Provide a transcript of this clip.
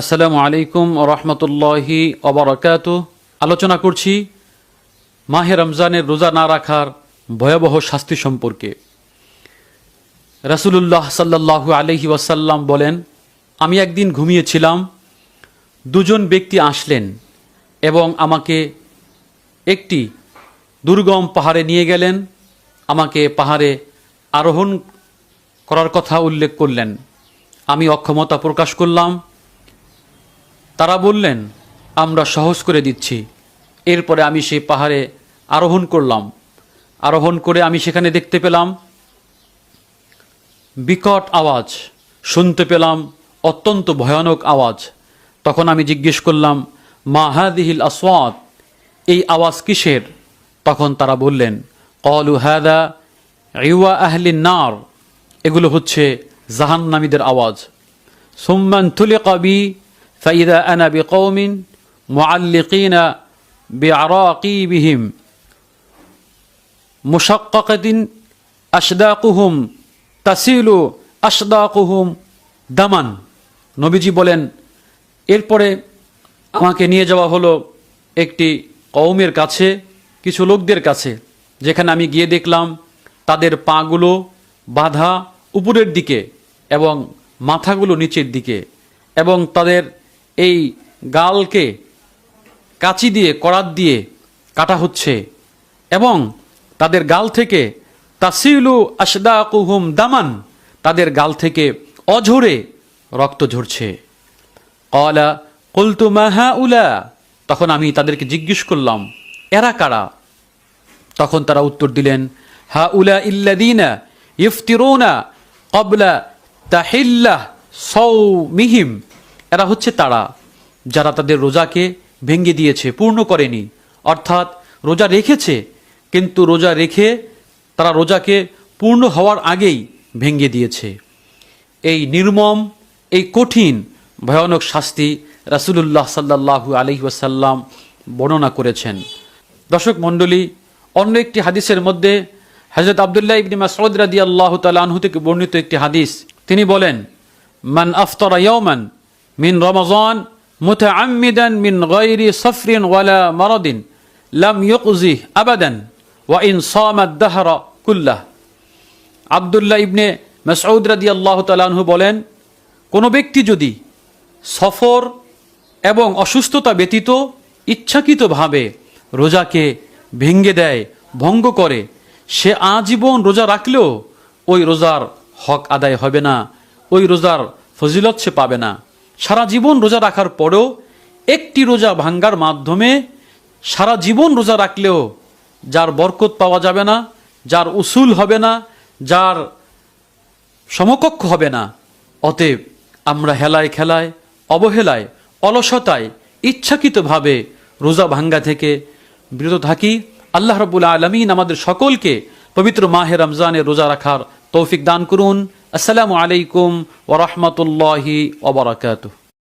আসসালামু আলাইকুম ওয়া রাহমাতুল্লাহি ওয়া বারাকাতুহু। আলোচনা করছি মাহে রমজানের রোজা না রাখার ভয়াবহ শাস্তি সম্পর্কে। রাসূলুল্লাহ সাল্লাল্লাহু আলাইহি ওয়াসাল্লাম বলেন, আমি একদিন ঘুমিয়েছিলাম, দুজন ব্যক্তি আসলেন এবং আমাকে একটি দুর্গম পাহাড়ে নিয়ে গেলেন। আমাকে পাহাড়ে আরোহণ করার কথা উল্লেখ করলেন। আমি অক্ষমতা প্রকাশ করলাম। তারা বললেন, আমরা সহজ করে দিচ্ছি। এরপরে আমি সেই পাহাড়ে আরোহণ করলাম। আরোহণ করে আমি সেখানে দেখতে পেলাম বিকট আওয়াজ, শুনতে পেলাম অত্যন্ত ভয়ানক আওয়াজ। তখন আমি জিজ্ঞেস করলাম, মা হাদিহিল আসওয়াত, এই আওয়াজ কিসের? তখন তারা বললেন, ক্বালু হাদা ইওয়া আহলিন নার, এগুলো হচ্ছে জাহান্নামীদের আওয়াজ। সুম্মান তুলিকা বি ফাইদা আনা বিকওমিন মুআল্লিকিনা বিআরাকিবিহিম মুশাক্কাকাতিন আশদাকুহুম তাসিলু আশদাকুহুম দামান। নবীজি বলেন, এরপরে আমাকে নিয়ে যাওয়া হলো একটি কওমের কাছে, কিছু লোকদের কাছে, যেখানে আমি গিয়ে দেখলাম তাদের পাগুলো বাঁধা উপরের দিকে এবং মাথাগুলো নিচের দিকে, এবং তাদের এই গালকে কাঁচি দিয়ে, করাত দিয়ে কাটা হচ্ছে, এবং তাদের গাল থেকে তাসিলু আশদাকুহুম দামান, তাদের গাল থেকে অঝরে রক্ত ঝরছে। ক্বালা কুলতু মা হাউলা, তখন আমি তাদেরকে জিজ্ঞেস করলাম, এরা কারা? তখন তারা উত্তর দিলেন, হাউলা ইল্লাযীনা ইফতিরুনা ক্বাবলা তাহিল্লাহ সাওমিহিম, এরা হচ্ছে তারা যারা তাদের রোজাকে ভেঙে দিয়েছে, পূর্ণ করেনি। অর্থাৎ রোজা রেখেছে, কিন্তু রোজা রেখে তারা রোজাকে পূর্ণ হওয়ার আগেই ভেঙে দিয়েছে। এই নির্মম, এই কঠিন ভয়ানক শাস্তি রাসূলুল্লাহ সাল্লাল্লাহু আলাইহি ওয়াসাল্লাম বর্ণনা করেছেন। দর্শক মণ্ডলী, অন্য একটি হাদিসের মধ্যে হযরত আব্দুল্লাহ ইবনে মাসউদ রাদিয়াল্লাহু তাআলা আনহু থেকে বর্ণিত একটি হাদিস, তিনি বলেন, মান আফতারা ইয়াওমান মিন রমাযান মুতাআম্মিদান মিন গায়রি সাফরিন ওয়ালা মারাদিন লাম ইউকজিহ আবাদান ওয়া ইন সামা আদ-দাহরা কুল্লাহ। আব্দুল্লাহ ইবনে মাসউদ রাদিয়াল্লাহু তাআলা আনহু বলেন, কোনো ব্যক্তি যদি সফর এবং অসুস্থতা ব্যতীত ইচ্ছাকৃতভাবে রোজাকে ভেঙে দেয়, ভঙ্গ করে, সে আজীবন রোজা রাখলেও ওই রোজার হক আদায় হবে না, ওই রোজার ফজিলত সে পাবে না। সারা জীবন রোজা রাখার পরেও একটি রোজা ভাঙ্গার মাধ্যমে সারা জীবন রোজা রাখলেও যার বরকত পাওয়া যাবে না, যার উসুল হবে না, যার সমকক্ষ হবে না। অতএব আমরা হেলায় খেলায়, অবহেলায়, অলসতায় ইচ্ছাকৃতভাবে রোজা ভাঙ্গা থেকে বিরত থাকি। আল্লাহ রাব্বুল আলামিন আমাদের সকলকে পবিত্র মাহে রমজানে রোজা রাখার তৌফিক দান করুন। আসসালামু আলাইকুম ওয়া রাহমাতুল্লাহি ওয়া বারাকাতুহু।